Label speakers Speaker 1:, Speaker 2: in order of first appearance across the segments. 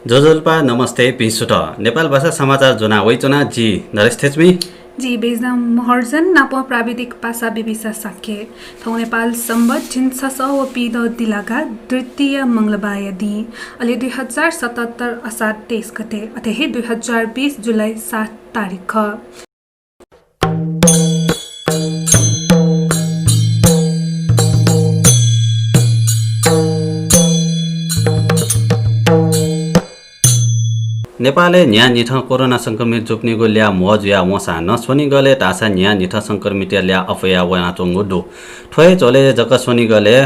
Speaker 1: जोजोल्पा नमस्ते पिसुट नेपाल भाषा समाचार जोना वैचना जी नरेश थेचमी
Speaker 2: जी बेजना महर्जन नाप प्राविधिक पासा विभिसा साख्य थौ नेपाल सम्बत झिन्सस व पिद दिलागा द्वितीय मंगलबार दि अलि 2077 असार 23 गते अथेहि 2020 जुलाई 7 तारिख
Speaker 1: नेपालले न्या निठ कोरोना संक्रमित जुप्नीको ल्या मज या वसा नसोनी गले टासा न्या निठ संक्रमित ल्या अफया वनाचोंगो दो ठोय चले जक सोनी गले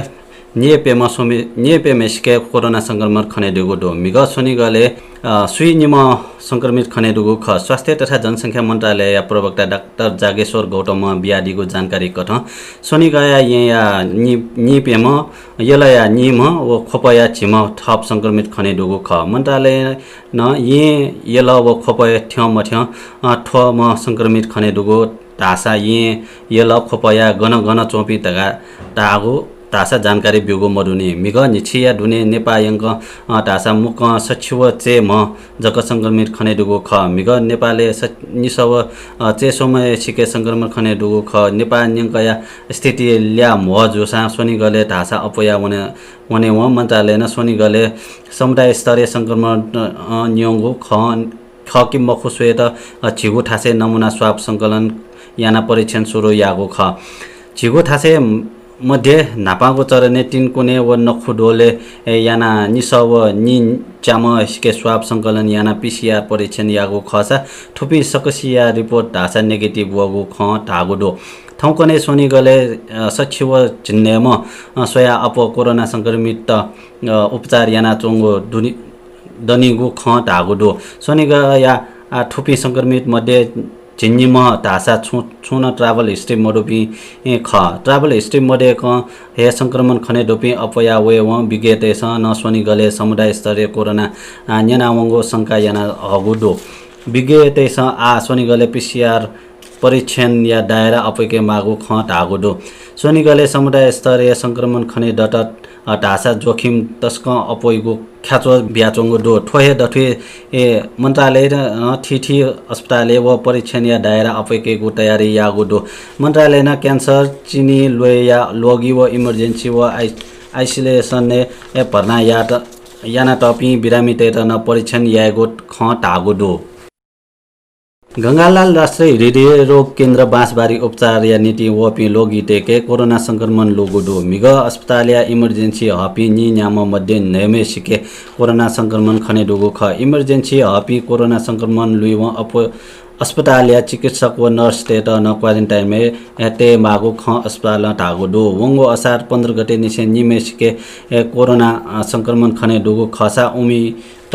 Speaker 1: निये मेसिके कोरोना संक्रमण खने दुगो दो मिग सोनी गले सुई निम संक्रमित खने दुगो ख स्वास्थ्य तथा जनसंख्या मन्त्रालय या प्रवक्ता डाक्टर जागेश्वर गौतम बियाडीको जानकारी कथ सोनी गया या निपेम यला या निम व खोपया छिम थप संक्रमित खने दुगो ख मन्त्रालय न यला व खोपया थ्यम थ्य ठम संक्रमित खने दुगो तासा यला खोपया गन चोपी तगा तागो तासा जानकारी बिगो मरुनी मिग निछिया दुने नेपायंक तासा मुक सचिव चे म जक संक्रमित खने दुगो ख मिग नेपालले निसव चे समय सिके संक्रमण खने दुगो ख नेपायंकया स्थिति ल्या म जोसा सोनी गले तासा अपया वने व मन्त्रालय न सोनी गले समुदाय स्तरीय संक्रमण न्योंगो ख कि मखु स्वेत छिगु ठासे नमुना स्वाब संकलन याना परीक्षण सुरु यागो ख छिगु ठासे मध्ये नापाको चरने तीन कुने व नखुडोले याना निसव नि चाम के स्वाब संकलन याना पीसीआर परीक्षण यागो खसा थुपी सकसिया रिपोर्ट ढासा नेगेटिभ वगो ख ढागोडो थौकने सोनी गले सचिव चिन्नेम सोया अप कोरोना संक्रमित उपचार याना चोंगो दनिगो ख ढागोडो सोनी गया थुपी संक्रमित मध्ये चिन्निम ढासा छुन ट्राभल हिस्ट्री मडोपी ख ट्राभल हिस्ट्री मडे क हे संक्रमण खने डोपी अपया वे व विगेतेस न सोनी गले समुदाय स्तरीय कोरोना न्यानावंगो शंका याना हगुडो विगेतेस आ सोनी गले पीसीआर परीक्षण या दायरा अपके मागो ख ढागुडो सोनी गले समुदाय स्तरीय संक्रमण खने डट ढासा जोखिम तस्क अपोइगो ख्याचो ब्याचोंगो दो ठोहे दठे मन्त्रालय ठिठी अस्पताल व परीक्षण या दायरा अपकेको तयारी यागो दो मन्त्रालय न क्यान्सर चिनी लोया लोगी व इमर्जेन्सी व आइसोलेसन ने भर्ना याना टपी बिरामी तेत न परीक्षण यागो ख टागो दो गंगालाल राष्ट्रिय हृदय रोग केन्द्र बाँसबारी उपचार या नीति वपी लोगी टेके कोरोना संक्रमण लोगोडो मिग अस्पताल या इमर्जेन्सी हपी नि न्याम मध्ये नयमे सिके कोरोना संक्रमण खने डोगो ख इमर्जेन्सी हपी कोरोना संक्रमण लुइव अस्पताल या चिकित्सक व नर्स तेत न क्वारेन्टाइन में ते मागो ख अस्पताल ढागो दो वंगो असार 15 गते निसे निमे सिके कोरोना संक्रमण खने डोगो खसा उमी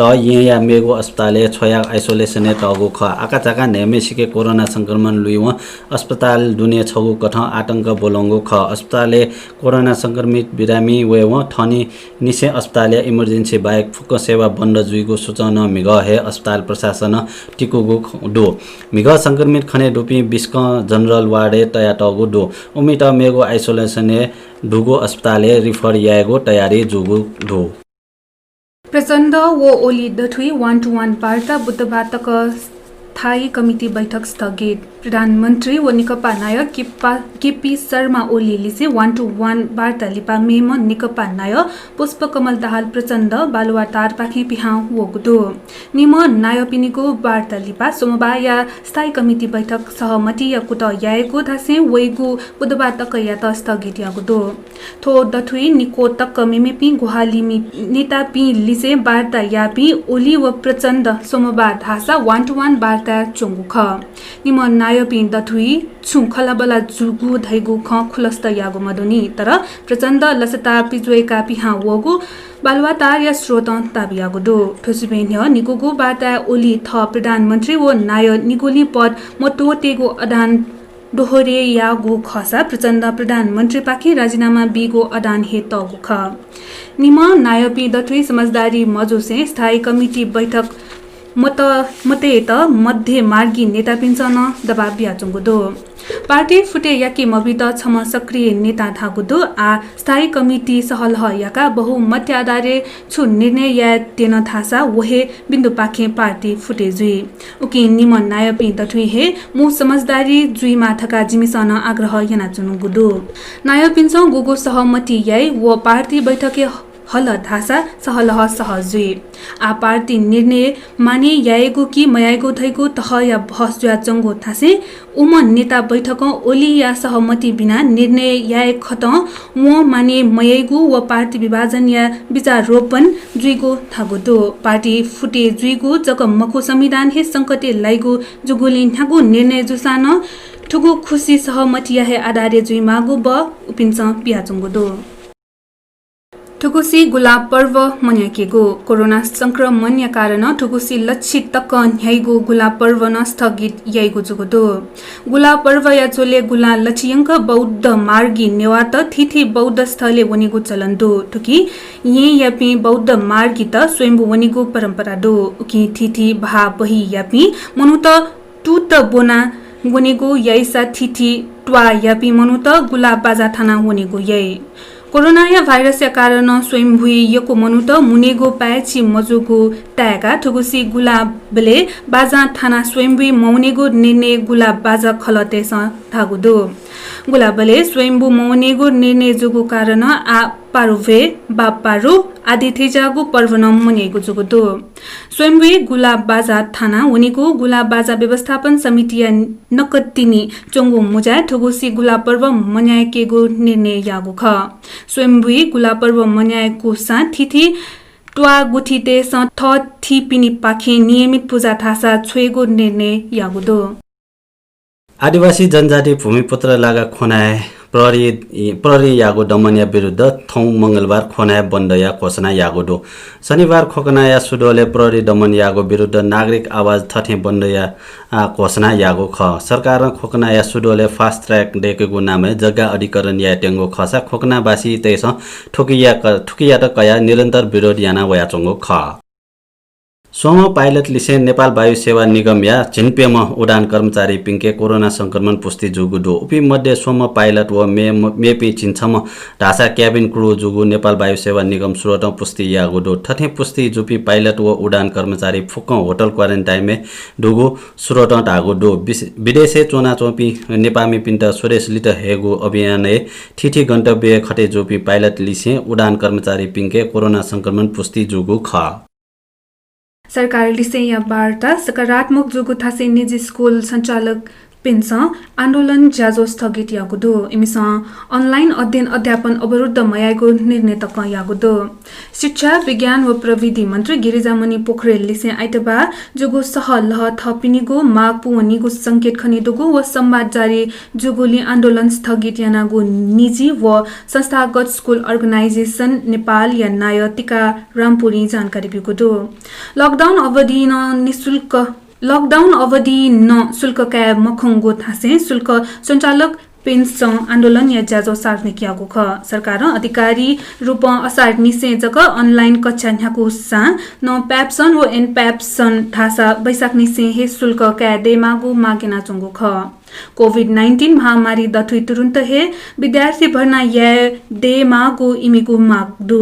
Speaker 1: त या मेगो अस्पताल छोया आइसोलेसन तगो ख आकाचाका नेमे सिके कोरोना संक्रमण लुइव अस्पताल दुनिया छगु कठ आतंक बोलंगो ख अस्पताल कोरोना संक्रमित बिरामी वे व ठनी निसे अस्पताल इमर्जेन्सी बाहेक फुक सेवा बन्द जुइगो सूचना मिग हे अस्पताल प्रशासन टिकुगो दो मिग संक्रमित खने डोपी बिस्क जनरल वार्डे तया तगो दो उमिट मेगो आइसोलेसन दुगो अस्पताल रिफर यागो तयारी जुगो दो
Speaker 2: प्रचण्ड व ओली दथुई 1-to-1 वार्ता बुधबार तक स्थायी कमिटी बैठक स्थगित प्रधानमन्त्री व निकपा नायक केपी शर्मा ओलीले 1-to-1 वार्ता लिपा मेम निकपा नायक पुष्पकमल दाहाल प्रचण्ड बालुवा तारपाखी पिहा वगुदो निम नायपिनीको वार्ता लिपा सोमबार या स्थायी कमिटी बैठक सहमति या कुट याएको धासे वैगु बुधबार तक या त स्थगित यागुदो थो दथुई निको तक मेमेपी गुहालिमी नेता पी लिसे वार्ता यापी ओली व प्रचण्ड सोमबार धासा 1-to-1 वार्ता चोंगु ख निम नायपी दथुई छु खलाबला जुगु धैगु ख खुलस्त यागु मदुनी तर प्रचण्ड लसता पिजोएका पिहा वगु बालुवा तार या स्रोत ताबियागु दो फेसिबेन्य निगुगु वार्ता ओली थ प्रधानमन्त्री व नाय निगोली पद मतोतेगु अदान दोहोरे यागु खसा प्रचण्ड प्रधानमन्त्री पाखी राजीनामा बिगो अदान हे तगु ख निम नायपी दथुई समझदारी मजुसे स्थायी कमिटी बैठक मते त मध्य मार्गी नेता पिन्छन दबाब बियाचुङ्गुदो पार्टी फुटे याकी मबित छम सक्रिय नेता धागुदो आ स्थायी कमिटी सहलह याका बहुमत आधारे छु निर्णय या तेन थासा वहे बिन्दु पाखे पार्टी फुटे जुई उकि निमन नायपि दठुइ हे मु समझदारी जुई माथका जिमिसन आग्रह याना चुनुगुदो नायपिन्छ गुगु सहमति याई व पार्टी बैठके हल धासा सहलह सहजुई आ पार्टी निर्णय माने याएको कि मयाएको थैको तह या बहस जुया चंगो थासे उम नेता बैठक ओली या सहमति बिना निर्णय याए खत व माने मयाएको व पार्टी विभाजन या विचार रोपन जुइगो थागोदो पार्टी फुटे जुइगो जक मखु संविधान हे संकटे लाइगो जुगुलिन थागो निर्णय जुसान ठुगु खुशी सहमति या हे आधारे जुइ मागु ब उपिन्छ बियाचुङ्गोदो ठुकुसी गुलाब पर्व मनाइएको कोरोना संक्रमण या कारण ठुकुसी लक्षित तक न्याइगो गुलाब पर्व न स्थगित याइगो जुगुदो गुलाब पर्व या चोले गुला लक्षियंक बौद्ध मार्गी नेवात थिथि बौद्ध स्थले वनिगो चलन दो ठुकी ये यापी बौद्ध मार्गी त स्वयंभू वनिगो परम्परा दो उकी थिथि भा बही यापी मनुत टुत बोना वनिगो याइसा थिथि ट्वा यापी मनुत गुलाब बाजा थाना वनिगो याइ कोरोना या भाइरस या कारण स्वयंभूई यको मनुत मुनेगो पाएची मजुगो तायाका ठुकुसी गुलाबले बाजा थाना स्वयंभूई मौनेगो निर्णय गुलाब बाजा खलतेस थागुदो गुलाबले स्वयंभू मौनेगो निर्णय जुगो कारण आ पारुभे बापारु आदि थेजागो पर्व न मनाइएको जुगुदो स्वयंभूई गुलाब बाजा थाना उनीको गुलाब बाजा व्यवस्थापन समिति नकतिनी चोंगो मुजा ठुगुसी गुलाब पर्व मनाइएको निर्णय यागो ख स्वयंभूई गुलाब पर्व मनाइएको सा थिथि ट्वा गुठिते स थ थि पिनि पाखे नियमित पूजा थासा छुएको निर्णय यागुदो
Speaker 1: आदिवासी जनजाति भूमिपुत्र लागा खोनाए प्रहरी यागो दमनिया विरुद्ध थौ मंगलबार खोनाया बन्द या घोषणा यागो दो शनिबार खोकनाया सुडोले प्रहरी दमन यागो विरुद्ध नागरिक आवाज थथे बन्द या घोषणा यागो ख सरकार खोकनाया सुडोले फास्ट ट्र्याक डेकेको नामे जग्गा अधिकरण या टेंगो खसा खोकनावासी तेस ठुकिया त कया निरन्तर विरोध याना वयाचंगो ख सोम पाइलट लिसे नेपाल वायु सेवा निगम या झिनपेम उडान कर्मचारी पिंके कोरोना संक्रमण पुष्टि जुगुदो उपी मध्ये सोम पाइलट व मेपी छिन्छम ढासा क्याबिन क्रू जुगु नेपाल वायु सेवा निगम सुरत पुष्टि यागुदो ठथे पुष्टि जुपी पाइलट व उडान कर्मचारी फुक होटल क्वारेन्टाइन में डुगु सुरत ढागुदो विदेशे चोना चोपी नेपामी पिन्ट सुरेश लिट हेगु अभियान ठिठी गन्तव्य खटे जुपी पाइलट लिसे उडान कर्मचारी पिंके कोरोना संक्रमण पुष्टि जुगु ख
Speaker 2: सरकार लिसे या वार्ता सकारात्मक जुगु थासे निजी स्कूल संचालक पिन्स आन्दोलन ज्याजो स्थगित यागुदो इमिस अनलाइन अध्ययन अध्यापन अवरुद्ध मयाको निर्णय तक यागुदो शिक्षा विज्ञान व प्रविधि मन्त्री गिरिजामणि पोखरेल लिसे आइतबा जुगु सहलह थपिनिगो माग पुवनिगो संकेत खनिदुगो व संवाद जारी जुगुली आन्दोलन स्थगित यानागो निजी व संस्थागत स्कूल अर्गनाइजेसन नेपाल या नाय टिका रामपुरी जानकारी बिगुदो लकडाउन अवधि न शुल्क क्या मखंगो थासे शुल्क संचालक पेन्स आन्दोलन या ज्याजो सार्वजनिक यागो ख सरकार अधिकारी रूप असार निसे जग अनलाइन कक्षा न्याको सा न प्याप्सन व एन प्याप्सन थासा बैशाख निसे हे शुल्क क्या दे मागु मागेना चंगो ख कोभिड-19 महामारी दथुई तुरुन्त हे विद्यार्थी भर्ना या दे मागु इमिगु मागदु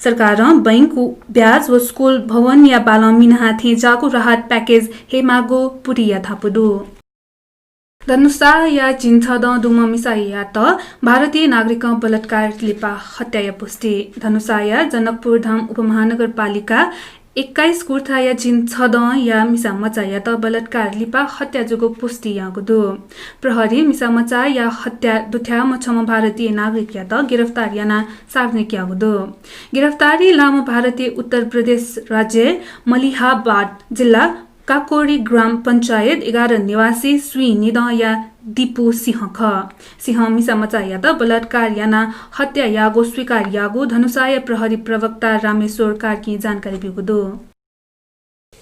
Speaker 2: सरकार बैंक ब्याज व स्कूल भवन या बालमिना थे जागु राहत पैकेज हे मागु पुरिया थापुदु धनुषा या चिन्छद दुम मिसाइया त भारतीय नागरिक बलात्कार लिपा हत्या पुष्टि धनुषा या जनकपुर धाम उपमहानगरपालिका 21 कुर्था या चिन्छद या मिसा मचा या त बलात्कार लिपा हत्या जुगो पुष्टि यागुदो प्रहरी मिसा मचा या हत्या दुथ्या मछम भारतीय नागरिक या त गिरफ्तार याना सार्वजनिक यागुदो गिरफ्तारी लामो भारतीय उत्तर प्रदेश राज्य मलिहाबाद जिल्ला काकोरी ग्राम पंचायत 11 निवासी श्री निद या दीपू सिंह मिसा मचा या त बलात्कार याना हत्या यागो स्वीकार यागो धनुषाय प्रहरी प्रवक्ता रामेश्वर कार्की जानकारी बिगुदो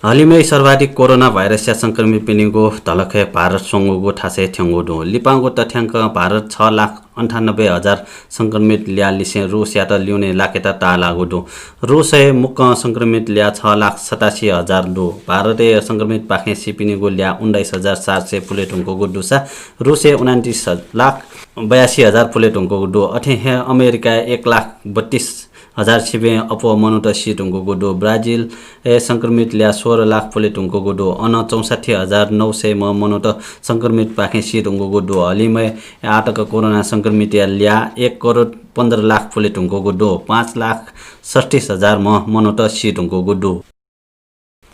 Speaker 1: हालिमै सर्वाधिक कोरोना भाइरस या संक्रमित पिनिगो तलखे भारत सोंगोगो ठासे थ्यंगोदो लिपाङको तथ्याङ्क भारत 6 लाख 98,000 संक्रमित ल्या लिसे रूस या त ल्युने लाकेता ता लागुडो रूस मुख संक्रमित ल्या 6,87,000 दो भारतीय संक्रमित पाखे सिपिनी गो ल्या 19,700 पुलेटुङको गुड्डुसा रूस 29,82,000 पुलेटुङको गुड्डो अठे अमेरिका 1,32,000 छिबे अपो मनुट सिटुङको गुड्डो ब्राजिल संक्रमित ल्या 16 लाख पुलेटुङको गुड्डो अन 64,900 मनुट संक्रमित पाखे सिटुङको गुड्डो हलिमै आटक कोरोना संक्रमित ल्या 1,15,00,000 पुलेटुङको गुड्डो 5,60,000 मनुट सिटुङको गुड्डो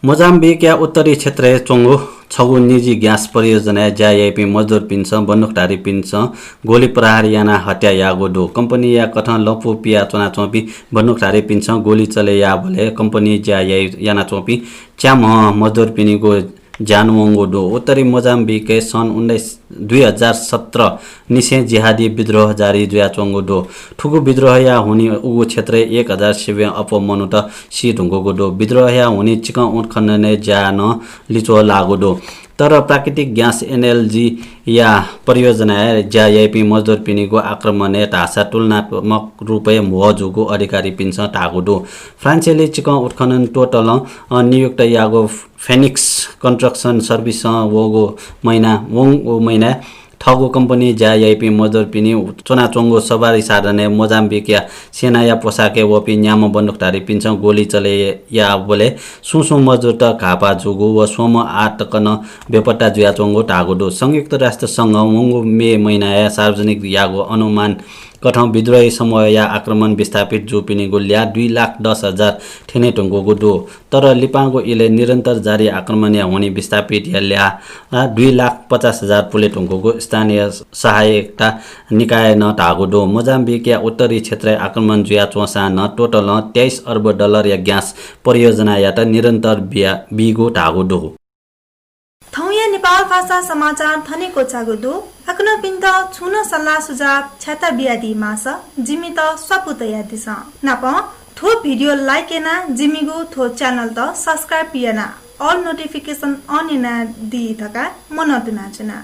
Speaker 1: मोजाम्बिक या उत्तरी क्षेत्र चोङ्गो छगु निजी ग्यास परियोजना ज्याएपी मजदुर पिन्छ बन्दुकधारी पिन्छ गोली प्रहार याना हत्या या गोडो कंपनी या कथन लपु पिया चना चोपी बन्दुकधारी पिन्छ गोली चले या भले कंपनी ज्याए याना चोपी च्याम मजदुर पिनी गो जानुवंगो दो उत्तरी मोजाम्बिक सन् 2017 निसे जिहादी विद्रोह जारी जुया चोंगो दो ठुगु विद्रोह या हुनी उगु क्षेत्र 1000 शिवे अपो मनुट सी ढुंगो दो विद्रोह या हुनी चिक उठ खन्ने जान लिचो लागो दो तर प्राकृतिक ग्यास एनएलजी या परियोजना ज्याएपी मजदुर पिनीको आक्रमण ढासा तुलनात्मक रूपे मोजुगो अधिकारी पिन्छ टागुडो फ्रान्सेली चिक उत्खनन टोटल नियुक्त यागो फेनिक्स कन्स्ट्रक्सन सर्भिस वोगो महिना ठगो कंपनी ज्याएपी मजदुर पिनी चोनाचोंगो सवारी साधने मोजाम्बिक या सेना या पोसाके वपी न्याम बन्दुकधारी पिन्छ गोली चले या बोले सुसु मजदुर त घापा जुगु व सोम आटकन बेपट्टा जुया चोंगो टागोडो संयुक्त राष्ट्र संघ वंगो मे महिना या सार्वजनिक यागो अनुमान कठौं विद्रोही समूह या आक्रमण विस्थापित जुपिनी गोल्या 2,10,000 ठेने टुङ्गो गुडो तर लिपाङको इले निरन्तर जारी आक्रमण या हुने विस्थापित या 2,50,000 पुले टुङ्गोको स्थानीय सहायकता निकाय न टागोडो मोजाम्बिक या उत्तरी क्षेत्र आक्रमण जुया चोसा न टोटल 23 अर्ब डलर या ग्यास परियोजना या त निरन्तर बिगो टागोडो
Speaker 3: थौया नेपाल भाषा समाचार थनेको चागुदो आफ्नो पिन्त छुन सल्लाह सुझाव छाता बियादी मास जिमी त सपुत यादिस नाप थो भिडियो लाइक एना जिमीगु थो च्यानल त सब्स्क्राइब पिएना ऑल नोटिफिकेशन अन एना दी थका मन दुनाचना।